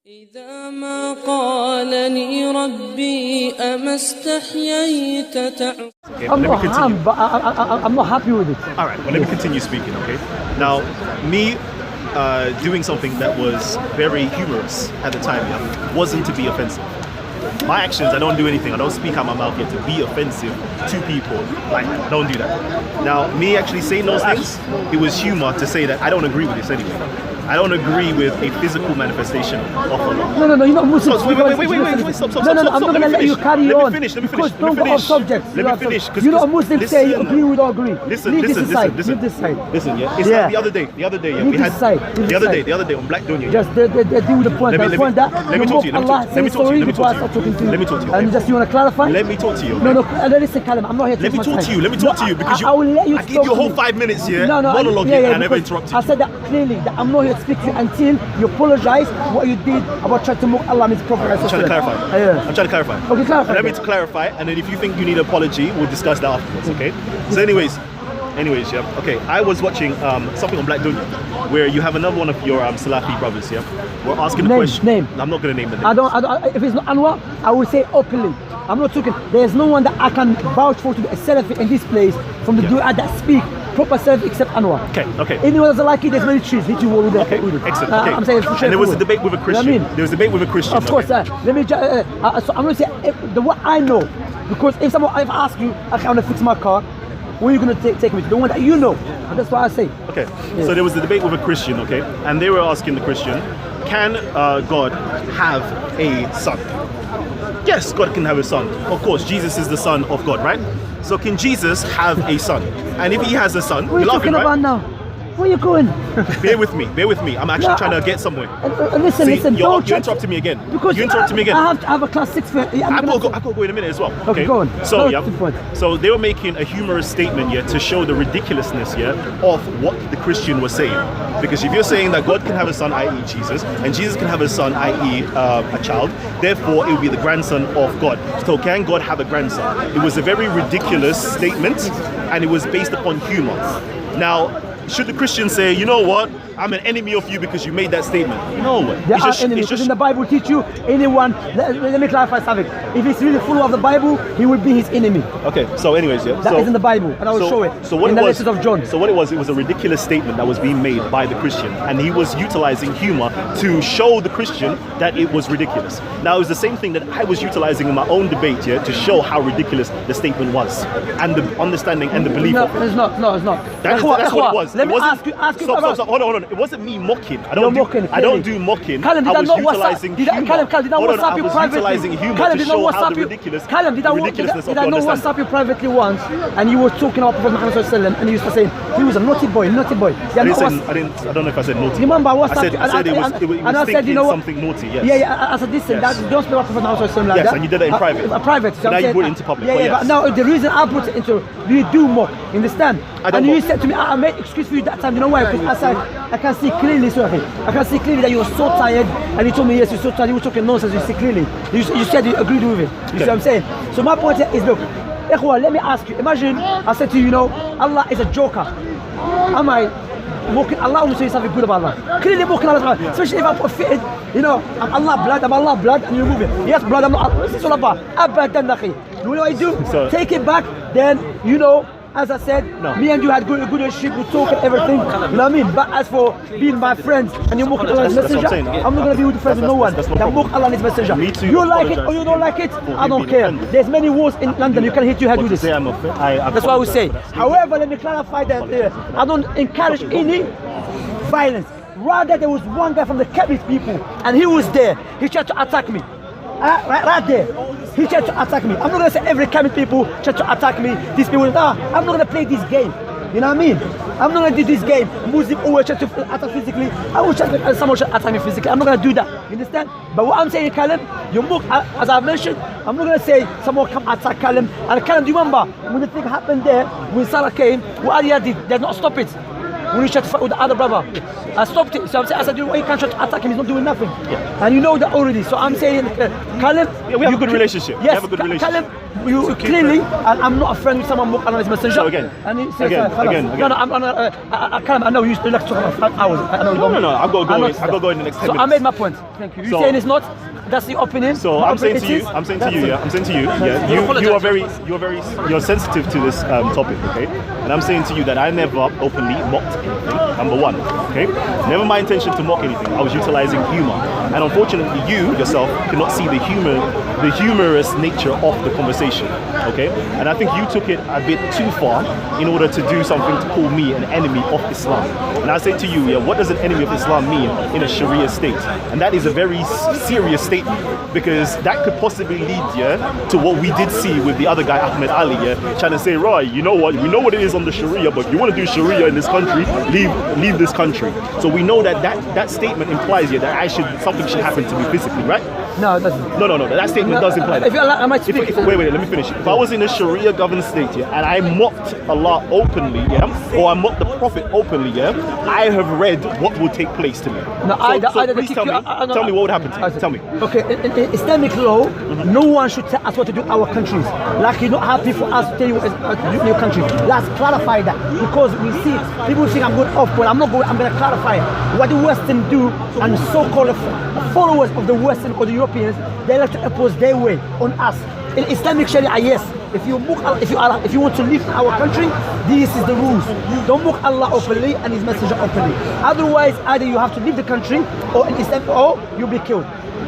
إذا ما قالني ربي أما استحييت I'm not happy with it. All right, well, let me continue speaking, okay? Now, me doing something that was very humorous at the time, yeah, wasn't to be offensive. My actions, I don't do anything. I don't speak out my mouth here to be offensive to people. Like, I don't do that. Now, me actually saying those things, it was humor to say that I don't agree with this anyway. I don't agree with a physical manifestation of Allah. No, you're not Muslim. Wait, stop. No, I'm not going to let you carry on. Let me finish. Because don't go off subject. Let me finish. You're not a Muslim, say you agree, we don't agree. Listen. Leave this side. Listen, yeah. It's like the other day, yeah. The other day on Black Dunya. Just deal with the point. Let me talk to you. Let me talk to you. And just you want to clarify? Let me talk to you. No, listen, Kalam, I'm not here to Let me talk to you because I will let you I gave you a whole 5 minutes here monologuing and I never interrupted you. I said that clearly, that I'm not here to speak to you until you apologize what you did about trying to mock Allah and His Prophet. I'm trying to clarify. I'm trying to clarify. Okay, clarify. Let me clarify, and then if you think you need an apology, we'll discuss that afterwards, okay? So anyways, yeah. Okay, I was watching something on Black Dunya where you have another one of your Salafi brothers, yeah? We're asking the question. Name. I'm not going to name the name. I don't, if it's not Anwar, I will say openly. I'm not talking. There's no one that I can vouch for to be a Salafi in this place from the du'a that speak proper Salafi except Anwar. Okay. Anyone doesn't like it, there's many trees. Hit you with it. Okay, excellent. Okay. I'm saying and there was a debate with a Christian. You know what I mean? There was a debate with a Christian. Of course, let me so I'm going to say what I know. Because if I ask you, okay, I want to fix my car, where are you going to take me to? The one that you know. And that's what I say. Okay, so there was a debate with a Christian, okay? And they were asking the Christian, can God have a son? Yes, God can have a son. Of course, Jesus is the son of God, right? So can Jesus have a son? And if he has a son, what are you talking about now? Where are you going? Bear with me. I'm actually trying to get somewhere. Listen, you interrupted me again. Because you interrupted me again. I have a class 6 for... I've got to go in a minute as well. Okay, go on. So they were making a humorous statement here to show the ridiculousness here of what the Christian was saying. Because if you're saying that God can have a son, i.e. Jesus, and Jesus can have a son, i.e. a child, therefore it will be the grandson of God. So can God have a grandson? It was a very ridiculous statement, and it was based upon humor. Now, should the Christian say, you know what, I'm an enemy of you because you made that statement? No. There are enemies. Because in the Bible teach you, anyone, let me clarify something. If he's really full of the Bible, he will be his enemy. Okay, so anyways, yeah. That is in the Bible, and I will show it in the letters of John. So what it was a ridiculous statement that was being made by the Christian, and he was utilizing humor to show the Christian that it was ridiculous. Now, it was the same thing that I was utilizing in my own debate here to show how ridiculous the statement was, and the understanding and the belief of it. It's not. That's what it was. Let me ask you. Stop. Hold on. It wasn't me mocking. I don't do mocking. Kalam, did I was utilizing humor. Kalam, did I WhatsApp you privately? Kalam, did I WhatsApp you? Kalam, did I not WhatsApp you privately once? And you were talking about Prophet Muhammad sallallahu alaihi wasallam, and you used to say he was a naughty boy. I don't know if I said naughty. Remember, I WhatsApped you. I said it was thinking something naughty. Yes. Yeah. I said listen, don't speak about Prophet Muhammad sallallahu alaihi wasallam like that. Yes, and you did that in private. Private. So now you put it into public. Yeah. But now the reason I put it into, you do mock. You understand? And you said to me, I made excuse for you that time. You know why? Because I said I can see clearly, that you were so tired, and you told me yes, you're so tired. You were talking nonsense. You see clearly. You said you agreed with it. You see what I'm saying? So my point is, look, let me ask you. Imagine I said to you, Allah is a joker. Am I mocking Allah or say something good about Allah? Clearly mocking Allah, especially if I'm fitted. I'm Allah blood, and you remove it. Yes, blood. I'm not. What's this all about? Abadan akhi. You know what I do? Take it back. Then as I said, me and you had good relationship, we talk and everything, you know what I mean? But as for being my friends and you mock Allah's messenger, I'm not going to be with friends with no one that mock Allah and His messenger. You like it or you don't like it, I don't care. There's many wars in London, you can hit your head with this. That's what I would say. However, let me clarify that I don't encourage any violence. Rather, there was one guy from the Cabinet people and he was there. He tried to attack me. Right there. He tried to attack me. I'm not going to say every Cabinet people try to attack me. These people, I'm not going to play this game. You know what I mean? I'm not going to do this game. Muslim always try to attack physically. I will try to someone should attack me physically. I'm not going to do that. You understand? But what I'm saying, Kalam, you mock, as I've mentioned, I'm not going to say someone come attack Kalam. And Kalam, do you remember when the thing happened there, when Salah came, what Aliyah did? They did not stop it. when he tried to fight with the other brother. I stopped it. So I'm saying, I said, you can't try to attack him. He's not doing nothing. And you know that already. So I'm saying, Kalam. Yeah, we have a good relationship. Yes, we have a good relationship. Kalam, you clearly, and I'm not a friend with someone more Allah's messenger. So again, and he says, again. No, Kalam, I know you used to like to talk about 5 hours. I know No, I've got to go in the next 10 So minutes. I made my point. Thank you. You're saying it's not. That's the opinion. So I'm saying to you, you're sensitive to this topic, okay? And I'm saying to you that I never openly mocked anything. Number one, okay? Never my intention to mock anything. I was utilizing humor, and unfortunately, you yourself cannot see the humorous nature of the conversation, okay? And I think you took it a bit too far in order to do something to call me an enemy of Islam. And I say to you, yeah, what does an enemy of Islam mean in a Sharia state? And that is a very serious statement, because that could possibly lead to what we did see with the other guy, Ahmed Ali, trying to say, right, you know what, we know what it is on the Sharia, but if you want to do Sharia in this country, leave this country. So we know that statement implies that something should happen to me physically, right? No, it doesn't. No, that statement does imply that. If you allow, I might speak. Wait, let me finish. If I was in a Sharia governed state, and I mocked Allah openly, or I mocked the Prophet openly, I have read what will take place to me. No, please tell me what would happen to me. Tell me. Okay, in Islamic law, no one should tell us what to do in our countries. Like you don't have people us to tell you what to do in your country. Let's clarify that, because we see people think I'm going off, but I'm not going. I'm going to clarify what the Western do, and so-called followers of the Western or the Europeans, they like to impose their way on us. In Islamic Sharia, yes. If you want to live in our country, this is the rules. Don't mock Allah openly and His Messenger openly. Otherwise, either you have to leave the country, or in Islam, or you'll be killed.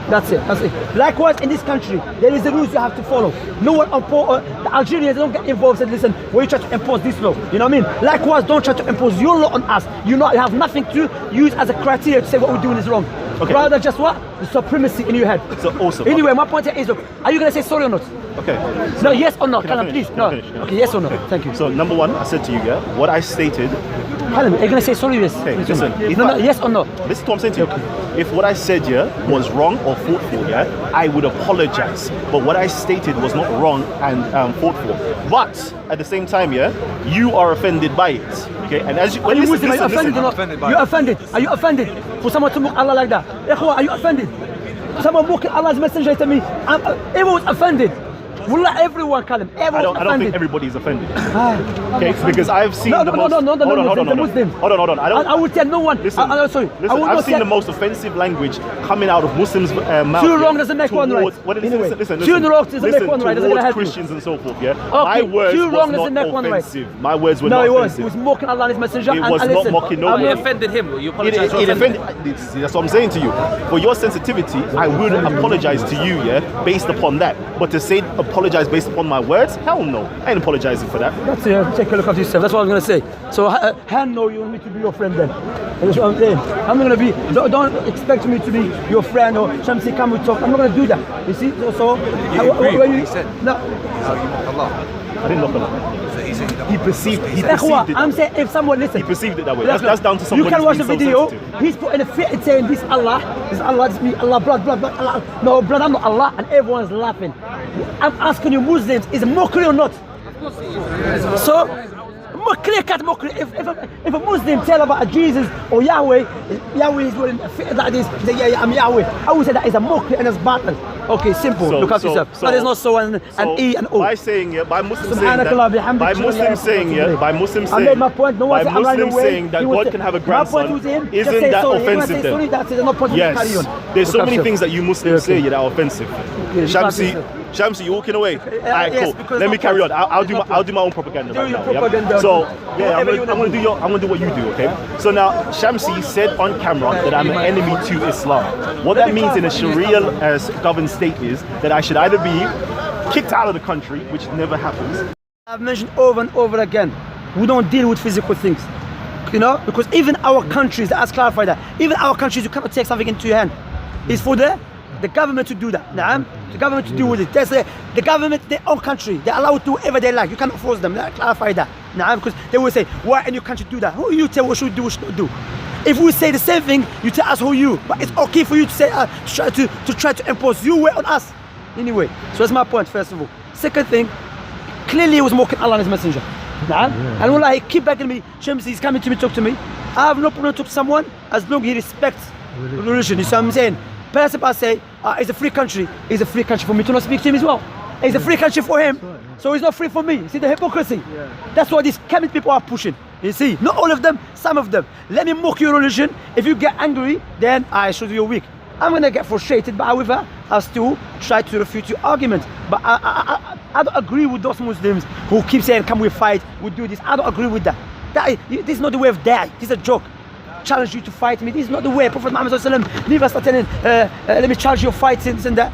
That's it. Likewise, in this country, there is the rules you have to follow. No one, the Algerians don't get involved and listen, well, you try to impose this law. You know what I mean? Likewise, don't try to impose your law on us. You have nothing to use as a criteria to say what we're doing is wrong. Okay. Rather just what? The supremacy in your head. So awesome. Anyway, my point here is, look, are you going to say sorry or not? Okay. No, yes or no? Kalam, please. No. Okay, yes or no? Thank you. So number one, I said to you, what I stated. Kalam, are you going to say sorry? Yes. Okay, listen. Yes or no? Listen to what I'm saying to you. Okay. If what I said was wrong or thoughtful, I would apologize. But what I stated was not wrong and thoughtful. But at the same time, you are offended by it. Okay, and as when you listen, are you offended or not? You're offended. Are you offended for someone to mock Allah like that? Are you offended? Someone mocking Allah's messenger to me, everyone's offended. Wallah, everyone, Kalam. I don't think everybody's offended. Okay, because I've seen the most. Hold on. I would tell no one. Listen, I've seen the most offensive language coming out of Muslims' mouth. Too wrong doesn't make one right. Anyway, listen. Too wrong doesn't make one right. Towards Christians and so forth, Okay, my words too wrong was doesn't not make one right. offensive. My words were not offensive. It was mocking Allah and His messenger. It was not mocking nobody. You offended him. You apologized. It offended. That's what I'm saying to you. For your sensitivity, I would apologize to you, based upon that. But to say apologize based upon my words, hell no. I ain't apologizing for that. That's it. Take a look at yourself. That's what I'm going to say. So, hell no, you want me to be your friend then. That's what I'm saying. I'm going to be, don't expect me to be your friend or Shamsi, come we talk. I'm not going to do that. You see? So he said, no. You mock Allah. I didn't mock Allah. He perceived it. I'm saying if someone listen. He perceived it that way. That's down to someone. You can watch the video. Sensitive. He's putting a fit saying this Allah, this is me, Allah, blood, Allah. No, blood, I'm not Allah, and everyone's laughing. I'm asking you, Muslims, is it mockery or not? So, clear-cut mockery. If a Muslim tell about a Jesus or Yahweh is wearing a fit like this, he say, yeah, I'm Yahweh. I would say that is a mockery and it's battle. Okay, simple. Look at yourself. That is not so and E and O. By saying, by Muslims saying I made my point. No one by Muslims saying that God can have a grandson, isn't that offensive then? Yes. There's so many things that you Muslims say that are offensive. Shamsi, you walking away? Alright, cool. Let me carry on. I'll do my own propaganda right now. So I'm gonna do what you do, okay? So now Shamsi said on camera that I'm an enemy to Islam. What that means in a Sharia governed state is that I should either be kicked out of the country, which never happens. I've mentioned over and over again, we don't deal with physical things. Because even our countries, let's clarify that, even our countries, you cannot take something into your hand. It's for the government to do that. The government to deal with it. The government, their own country, they're allowed to do whatever they like. You cannot force them. Let's clarify that. Because they will say, why in your country do that? Who you tell what should do, what should not do? If we say the same thing, you tell us who you. But it's okay for you to say to try to impose your way on us. Anyway, so that's my point. First of all. Second thing, clearly he was mocking Allah and His messenger. نعم. And والله he keep begging me, Shamsi, he's coming to me, talk to me. I have no problem to talk to someone as long as he respects religion. You see what I'm saying? Person I say, it's a free country. It's a free country for me to not speak to him as well. It's a free country for him, so it's not free for me. See the hypocrisy? That's what these Kemet people are pushing. You see, not all of them, some of them. Let me mock your religion. If you get angry, then I show you're weak. I'm gonna get frustrated, but however, I'll still try to refute your argument. But I don't agree with those Muslims who keep saying, "Can we fight? We do this." I don't agree with that. This is not the way of die. This is a joke. Challenge you to fight me. This is not the way. Prophet Muhammad sallallahu alaihi wasallam never start telling, "Let me charge your fights and that."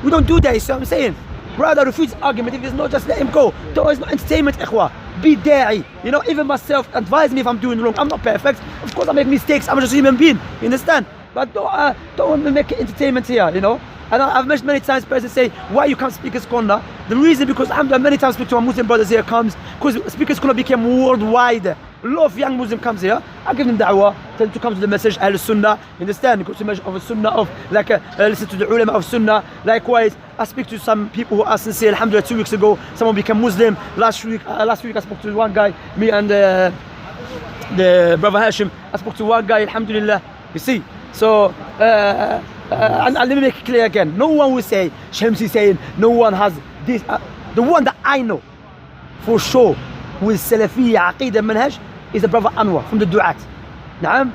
We don't do that. You see what I'm saying? Rather refute his argument. If it's not, just let him go. There is no entertainment, ikhwa. Be da'i. You know, even myself, advise me if I'm doing wrong. I'm not perfect. Of course I make mistakes. I'm just a human being. You understand? But don't make it entertainment here, you know. And I've mentioned many times, person say, why you can't speak as corner? The reason, because I'm many times speak to my Muslim brothers here comes, because speakers corner became worldwide. A lot of young Muslim comes here. I give them da'wah, tell them to come to the message, Ahl Sunnah, understand? Go to the message of Sunnah, of like listen to the ulama of Sunnah. Likewise, I speak to some people who are sincere. Alhamdulillah, 2 weeks ago, someone became Muslim. Last week I spoke to one guy, me and the brother Hashim. I spoke to one guy, Alhamdulillah. You see, so and let me make it clear again. No one will say, Shamsi saying, no one has this. The one that I know for sure with Salafiyya Aqidah Manhaj is the brother Anwar from the Du'at. Naam.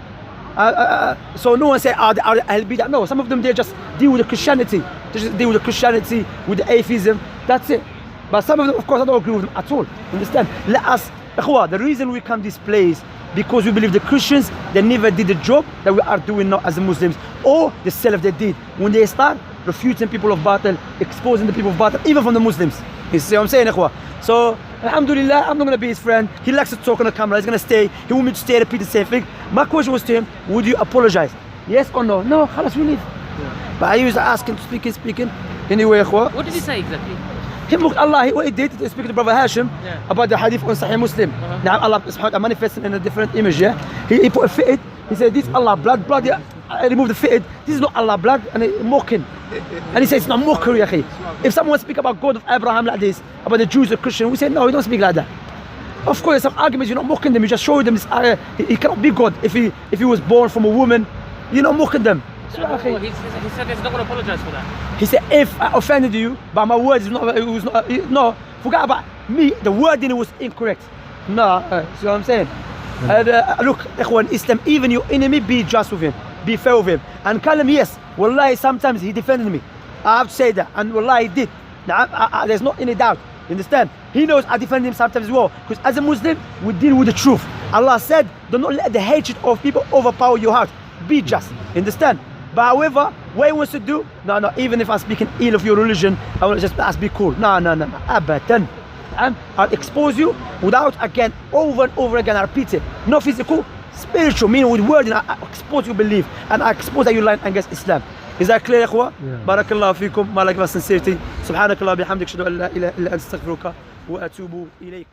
So no one say, are they Ahl Bidah? No, some of them, they just deal with the Christianity. They just deal with the Christianity, with the atheism. That's it. But some of them, of course, I don't agree with them at all. Understand? Let us, ikhwa, the reason we come this place, because we believe the Christians, they never did the job that we are doing now as the Muslims, or the Salaf they did. When they start refuting people of Batil, exposing the people of Batil, even from the Muslims. You see what I'm saying, ikhwa? So, alhamdulillah, I'm not going to be his friend. He likes to talk on the camera. He's going to stay. He wants me to stay, repeat the same thing. My question was to him, would you apologize? Yes or no? No, khalas, we leave. But I used to ask him to speaking. Anyway, ikhwa. What did he say exactly? He mocked Allah. What he did, he speak to brother Hashim about the hadith on Sahih Muslim. Now Allah subhanahu wa ta'ala manifested in a different image, yeah? He put a fitted. He said, this Allah blood, yeah. I removed the fitted. This is not Allah blood, and he mocking. And he says, it's not mockery, akhi. If someone speak about God of Abraham like this, about the Jews or Christian, we say, no, we don't speak like that. Of course, some arguments, you're not mocking them, you just show them this, he cannot be God. If he was born from a woman, you're not mocking them. So, he said he's not going to apologize for that. He said, if I offended you by my words, no, forget about me, the wording was incorrect. No, see what I'm saying? Look, ikhwan, Islam, even your enemy, be just with him, be fair with him. And Kalam, yes, wallahi, sometimes he defended me. I have to say that, and wallahi, he did. Now, there's not any doubt, you understand? He knows I defend him sometimes as well, because as a Muslim, we deal with the truth. Allah said, do not let the hatred of people overpower your heart. Be just, understand? But however, what he wants to do, no, even if I'm speaking ill of your religion, I will just be cool. No, abadan. I'll expose you without, again, over and over again, I repeat it. Not physical, spiritual, meaning with word, and I expose your belief, and I expose that you line against Islam. Is that clear, ikhwa? Barakallahu fikum, ma like sincerity. Subhanakallah bihamdik, shadu an la ilaha illa anta astaghfiruka wa atubu ilayk.